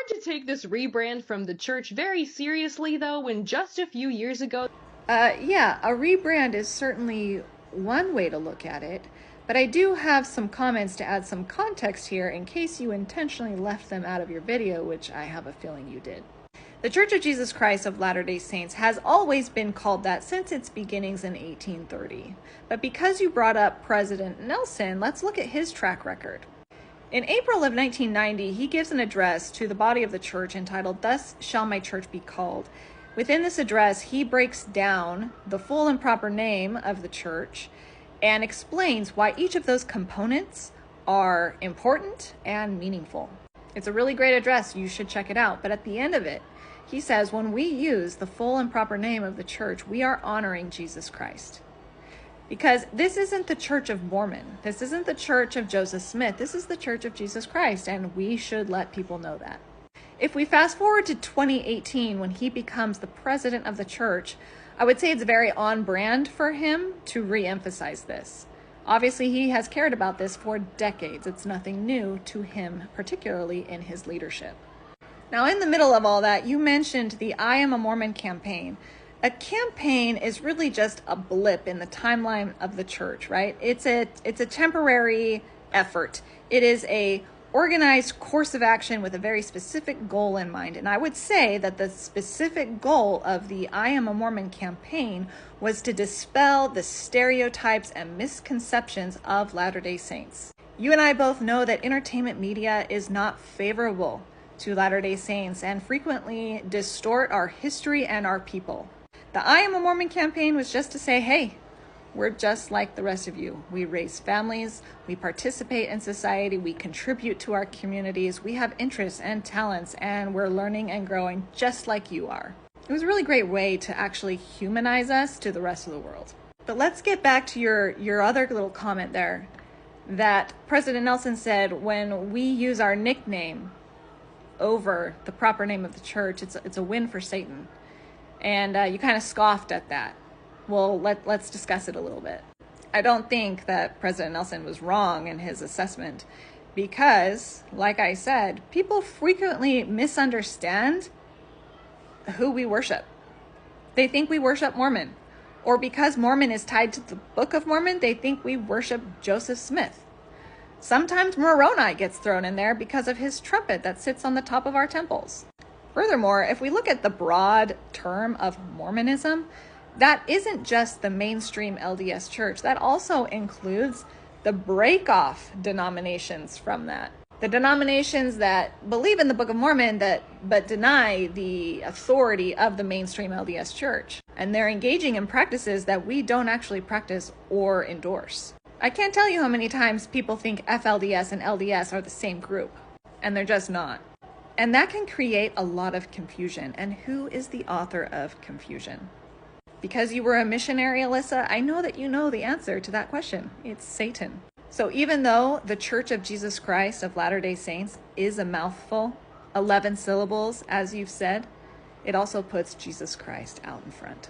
to take this rebrand from the church very seriously, though, when just a few years ago... Yeah, a rebrand is certainly one way to look at it, but I do have some comments to add some context here in case you intentionally left them out of your video, which I have a feeling you did. The Church of Jesus Christ of Latter-day Saints has always been called that since its beginnings in 1830. But because you brought up President Nelson, let's look at his track record. In April of 1990, he gives an address to the body of the church entitled, "Thus Shall My Church Be Called." Within this address, he breaks down the full and proper name of the church and explains why each of those components are important and meaningful. It's a really great address. You should check it out. But at the end of it, he says, when we use the full and proper name of the church, we are honoring Jesus Christ. Because this isn't the Church of Mormon. This isn't the Church of Joseph Smith. This is the Church of Jesus Christ, and we should let people know that. If we fast forward to 2018, when he becomes the president of the church, I would say it's very on brand for him to re-emphasize this. Obviously, he has cared about this for decades. It's nothing new to him, particularly in his leadership. Now, in the middle of all that, you mentioned the I Am a Mormon campaign. A campaign is really just a blip in the timeline of the church, right? It's a temporary effort. It is a organized course of action with a very specific goal in mind. And I would say that the specific goal of the I Am a Mormon campaign was to dispel the stereotypes and misconceptions of Latter-day Saints. You and I both know that entertainment media is not favorable to Latter-day Saints and frequently distort our history and our people. The I Am a Mormon campaign was just to say, hey, we're just like the rest of you. We raise families, we participate in society, we contribute to our communities, we have interests and talents, and we're learning and growing just like you are. It was a really great way to actually humanize us to the rest of the world. But let's get back to your other little comment there, that President Nelson said when we use our nickname over the proper name of the church, it's a win for Satan. And you kind of scoffed at that. Well, let's discuss it a little bit. I don't think that President Nelson was wrong in his assessment because, like I said, people frequently misunderstand who we worship. They think we worship Mormon. Or because Mormon is tied to the Book of Mormon, they think we worship Joseph Smith. Sometimes Moroni gets thrown in there because of his trumpet that sits on the top of our temples. Furthermore, if we look at the broad term of Mormonism, that isn't just the mainstream LDS church. That also includes the break-off denominations from that. The denominations that believe in the Book of Mormon but deny the authority of the mainstream LDS church. And they're engaging in practices that we don't actually practice or endorse. I can't tell you how many times people think FLDS and LDS are the same group, and they're just not. And that can create a lot of confusion. And who is the author of confusion? Because you were a missionary, Alyssa, I know that you know the answer to that question. It's Satan. So even though the Church of Jesus Christ of Latter-day Saints is a mouthful, 11 syllables, as you've said, it also puts Jesus Christ out in front.